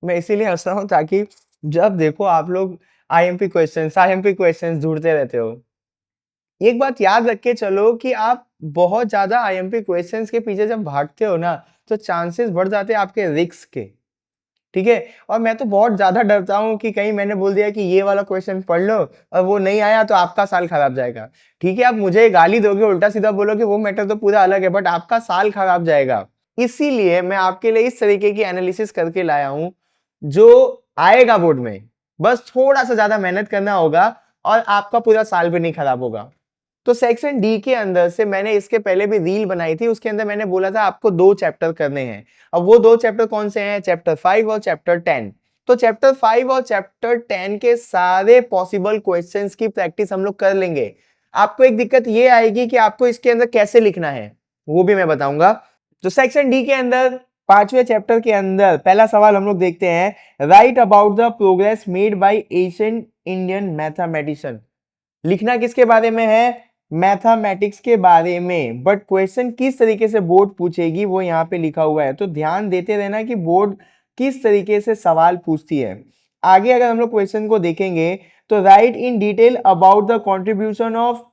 मैं इसीलिए हंस रहा हूँ ताकि जब देखो आप लोग आईएमपी क्वेश्चंस ढूंढते रहते हो। एक बात याद रख के चलो कि आप बहुत ज्यादा आईएमपी क्वेश्चंस के पीछे जब भागते हो ना, तो चांसेस बढ़ जाते हैं आपके रिस्क के। ठीक है। और मैं तो बहुत ज्यादा डरता हूँ कि कहीं मैंने बोल दिया कि ये वाला क्वेश्चन पढ़ लो और वो नहीं आया तो आपका साल खराब जाएगा। ठीक है, आप मुझे गाली दोगे, उल्टा सीधा बोलोगे, वो मैटर तो पूरा अलग है, बट आपका साल खराब जाएगा। इसीलिए मैं आपके लिए इस तरीके की एनालिसिस करके लाया हूं जो आएगा बोर्ड में। बस थोड़ा सा ज्यादा मेहनत करना होगा और आपका पूरा साल भी नहीं खराब होगा। तो सेक्शन डी के अंदर से मैंने इसके पहले भी रील बनाई थी, उसके अंदर मैंने बोला था आपको 2 चैप्टर करने हैं। अब वो 2 चैप्टर कौन से हैं? चैप्टर 5 और चैप्टर 10। तो चैप्टर 5 और चैप्टर 10 के सारे पॉसिबल क्वेश्चंस की प्रैक्टिस हम लोग कर लेंगे। आपको एक दिक्कत ये आएगी कि आपको इसके अंदर कैसे लिखना है, वो भी मैं बताऊंगा। तो सेक्शन डी के अंदर 5वें चैप्टर के अंदर पहला सवाल हम लोग देखते हैं, right about the progress made by ancient Indian mathematician. लिखना किसके बारे में है? मैथमेटिक्स के बारे में। बट क्वेश्चन किस तरीके से बोर्ड पूछेगी वो यहाँ पे लिखा हुआ है, तो ध्यान देते रहना कि बोर्ड किस तरीके से सवाल पूछती है। आगे अगर हम लोग क्वेश्चन को देखेंगे तो right in detail about the contribution of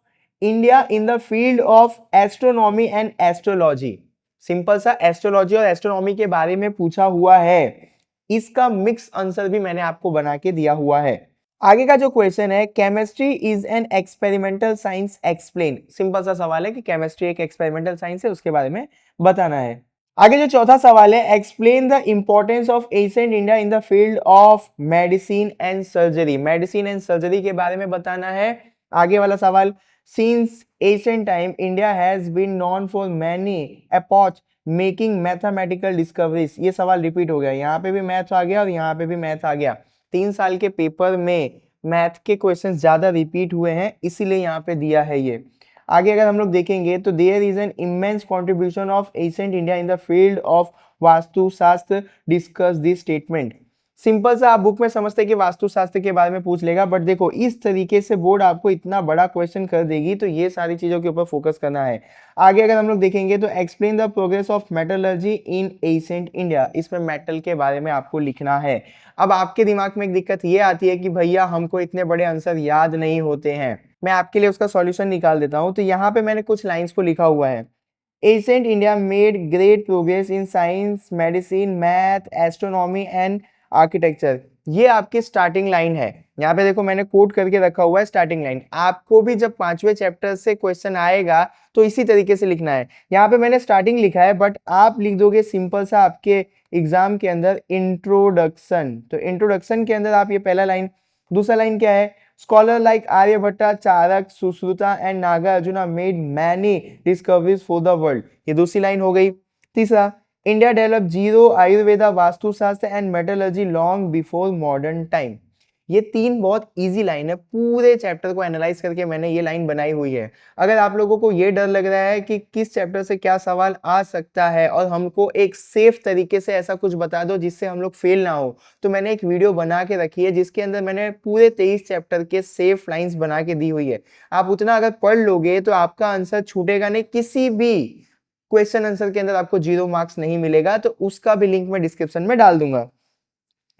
India in the field of astronomy and astrology. Simple सा एस्ट्रोलॉजी और एस्ट्रोनॉमी के बारे में पूछा हुआ है। इसका मिक्स आंसर भी मैंने आपको बना के दिया हुआ है। आगे का जो क्वेश्चन है, chemistry is an experimental science explain. Simple सा सवाल है कि केमिस्ट्री एक एक्सपेरिमेंटल साइंस है, उसके बारे में बताना है। आगे जो चौथा सवाल है, explain the importance of ancient India in the field of medicine and surgery. Medicine and surgery के बारे में बताना है। आगे वाला सवाल, since ancient time India has been known for many epoch making mathematical discoveries. ये सवाल रिपीट हो गया, यहाँ पे भी मैथ आ गया और यहाँ पे भी मैथ आ गया। 3 साल के पेपर में मैथ के क्वेश्चंस ज्यादा रिपीट हुए हैं, इसीलिए यहाँ पे दिया है ये। आगे अगर हम लोग देखेंगे तो there is an immense contribution of ancient India in the field of Vastushastra, discuss this statement. Simple सा आप बुक में समझते हैं कि वास्तुशास्त्र के बारे में पूछ लेगा, बट देखो इस तरीके से बोर्ड आपको इतना बड़ा क्वेश्चन कर देगी, तो ये सारी चीजों के ऊपर फोकस करना है। आगे अगर हम लोग देखेंगे तो explain the progress of metallurgy in ancient India. इसमें मेटल के बारे में आपको लिखना है। अब आपके दिमाग में एक दिक्कत ये आती है कि भैया हमको इतने बड़े आंसर याद नहीं होते हैं। मैं आपके लिए उसका सॉल्यूशन निकाल देता हूं। तो यहाँ पे मैंने कुछ लाइंस को लिखा हुआ है, ancient India made great progress in science, medicine, math, astronomy and architecture. ये आपकी स्टार्टिंग लाइन है। यहाँ पे देखो मैंने कोट करके रखा हुआ है स्टार्टिंग लाइन। आपको भी जब 5वें चैप्टर से क्वेश्चन आएगा तो इसी तरीके से लिखना है। यहाँ पे मैंने स्टार्टिंग लिखा है, बट आप लिख दोगे सिंपल सा आपके एग्जाम के अंदर इंट्रोडक्शन। तो इंट्रोडक्शन के अंदर आप ये पहला लाइन, दूसरा लाइन क्या है, scholar like Aryabhatta, Chanakya, Sushruta and Nagarjuna made many discoveries for the world. ये दूसरी लाइन हो गई। तीसरा, India develop zero Ayurveda, Vastushastra and metallurgy long before modern time. ये 3 बहुत इजी लाइन है। पूरे चैप्टर को एनालाइज करके मैंने ये लाइन बनाई हुई है। अगर आप लोगों को ये डर लग रहा है कि किस चैप्टर से क्या सवाल आ सकता है और हमको एक सेफ तरीके से ऐसा कुछ बता दो जिससे हम लोग फेल ना हो, तो मैंने एक वीडियो बना के रखी है जिसके अंदर मैंने पूरे 23 चैप्टर के सेफ लाइंस बना के दी हुई है। आप उतना अगर पढ़ लोगे तो आपका आंसर छूटेगा नहीं। किसी भी क्वेश्चन आंसर के अंदर आपको 0 मार्क्स नहीं मिलेगा। तो उसका भी लिंक मैं डिस्क्रिप्शन में डाल दूंगा।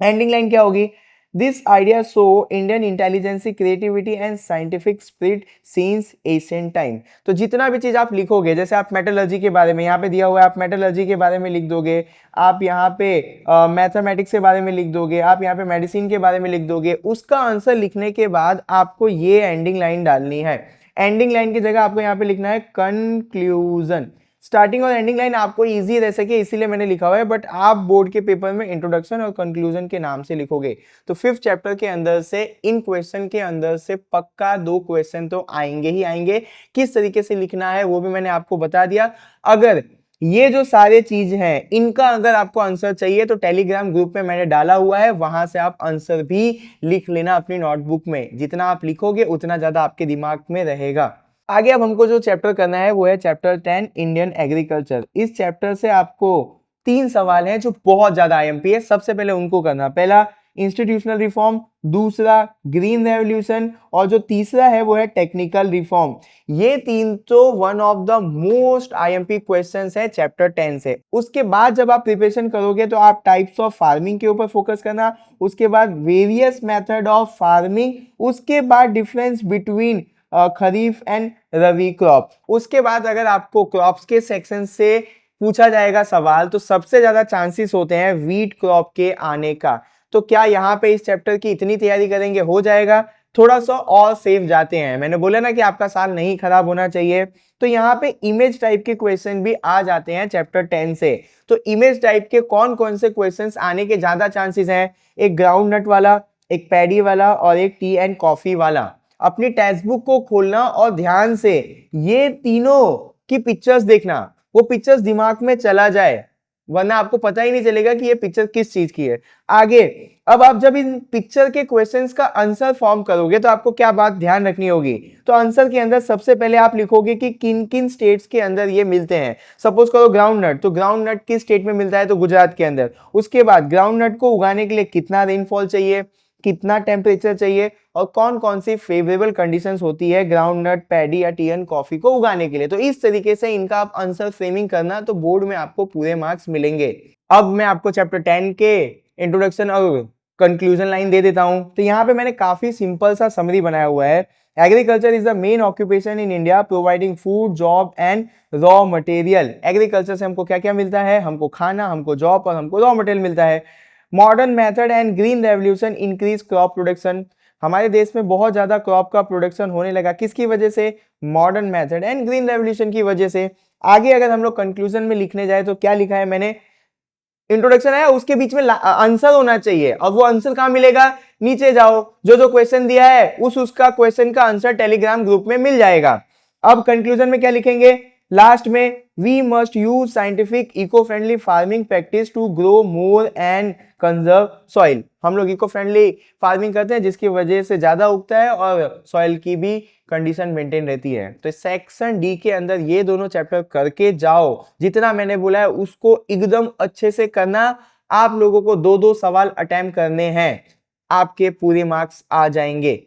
एंडिंग लाइन क्या होगी, this idea show Indian intelligence, creativity and scientific spirit since ancient time. तो जितना भी चीज आप लिखोगे, जैसे आप मेटलर्जी के बारे में यहाँ पे दिया हुआ है, आप मेटलर्जी के बारे में लिख दोगे, आप यहाँ पे मैथमेटिक्स के बारे में लिख दोगे, आप यहाँ पे मेडिसिन के बारे में लिख दोगे, उसका आंसर लिखने के बाद आपको ये एंडिंग लाइन डालनी है। एंडिंग लाइन की जगह आपको यहाँ पे लिखना है कंक्लूजन। स्टार्टिंग और एंडिंग लाइन आपको इजी रह सके इसीलिए मैंने लिखा हुआ है, बट आप बोर्ड के पेपर में इंट्रोडक्शन और कंक्लूजन के नाम से लिखोगे। तो 5th चैप्टर के अंदर से इन क्वेश्चन के अंदर से पक्का 2 क्वेश्चन तो आएंगे ही आएंगे। किस तरीके से लिखना है वो भी मैंने आपको बता दिया। अगर ये जो सारे चीज हैं इनका अगर आपको आंसर चाहिए तो टेलीग्राम ग्रुप में मैंने डाला हुआ है, वहां से आप आंसर भी लिख लेना अपनी नोटबुक में। जितना आप लिखोगे उतना ज्यादा आपके दिमाग में रहेगा। आगे अब हमको जो चैप्टर करना है वो है चैप्टर 10 इंडियन एग्रीकल्चर। इस चैप्टर से आपको 3 सवाल हैं जो बहुत ज्यादा आईएमपी है। सबसे पहले उनको करना, पहला इंस्टीट्यूशनल रिफॉर्म, दूसरा ग्रीन रेवोल्यूशन और जो तीसरा है वो है टेक्निकल रिफॉर्म। ये तीन तो one of the most IMP questions है चैप्टर 10 से। उसके बाद जब आप प्रिपरेशन करोगे तो आप टाइप्स ऑफ फार्मिंग के ऊपर फोकस करना, उसके बाद वेरियस मेथड ऑफ फार्मिंग, उसके बाद difference between kharif and rabi crop. उसके बाद अगर आपको क्रॉप्स के सेक्शन से पूछा जाएगा सवाल तो सबसे ज्यादा चांसेस होते हैं वीट क्रॉप के आने का। तो क्या यहाँ पे इस चैप्टर की इतनी तैयारी करेंगे हो जाएगा? थोड़ा सा और सेफ जाते हैं। मैंने बोला ना कि आपका साल नहीं खराब होना चाहिए, तो यहाँ पे इमेज टाइप के क्वेश्चन भी आ जाते हैं चैप्टर 10 से। तो इमेज टाइप के कौन कौन से क्वेश्चंस आने के ज्यादा चांसेस हैं? एक ग्राउंड नट वाला, एक पैडी वाला और एक टी एंड कॉफी वाला। अपनी टेक्स्ट बुक को खोलना और ध्यान से ये तीनों की पिक्चर्स देखना, वो पिक्चर्स दिमाग में चला जाए, वरना आपको पता ही नहीं चलेगा कि ये पिक्चर किस चीज की है। आगे अब आप जब इन पिक्चर के क्वेश्चंस का आंसर फॉर्म करोगे तो आपको क्या बात ध्यान रखनी होगी? तो आंसर के अंदर सबसे पहले आप लिखोगे कि किन किन स्टेट्स के अंदर ये मिलते हैं। सपोज करो ग्राउंड नट, तो ग्राउंड नट किस स्टेट में मिलता है? तो गुजरात के अंदर। उसके बाद ग्राउंड नट को उगाने के लिए कितना रेनफॉल चाहिए, कितना टेम्परेचर चाहिए और कौन कौन सी फेवरेबल कंडीशंस होती है ग्राउंड नट, पैडी या टी एंड कॉफी को उगाने के लिए। तो इस तरीके से इनका आप आंसर फ्रेमिंग करना, तो बोर्ड में आपको पूरे मार्क्स मिलेंगे। अब मैं आपको चैप्टर 10 के इंट्रोडक्शन और कंक्लूजन लाइन दे देता हूं। तो यहाँ पे मैंने काफी सिंपल सा समरी बनाया हुआ है। Agriculture is the main occupation in India providing food, job and raw material. Agriculture से हमको क्या क्या मिलता है? हमको खाना, हमको जॉब और हमको रॉ मटेरियल मिलता है। Modern method and green revolution increase crop production. हमारे देश में बहुत ज्यादा क्रॉप का प्रोडक्शन होने लगा, किसकी वजह से? Modern method and green revolution की वजह से। आगे अगर हम लोग कंक्लूजन में लिखने जाए तो क्या लिखा है मैंने? इंट्रोडक्शन है, उसके बीच में आंसर होना चाहिए। और वो आंसर कहां मिलेगा? नीचे जाओ, जो जो क्वेश्चन दिया है उसका क्वेश्चन का आंसर टेलीग्राम ग्रुप में मिल जाएगा। अब कंक्लूजन में क्या लिखेंगे? लास्ट में we must use scientific eco friendly farming practice to grow more and conserve soil. हम लोग इको फ्रेंडली फार्मिंग करते हैं जिसकी वजह से ज्यादा उगता है और सॉइल की भी कंडीशन मेंटेन रहती है। तो सेक्शन डी के अंदर ये दोनों चैप्टर करके जाओ। जितना मैंने बोला है उसको एकदम अच्छे से करना। आप लोगों को दो दो सवाल अटेम्प्ट करने हैं, आपके पूरे मार्क्स आ जाएंगे।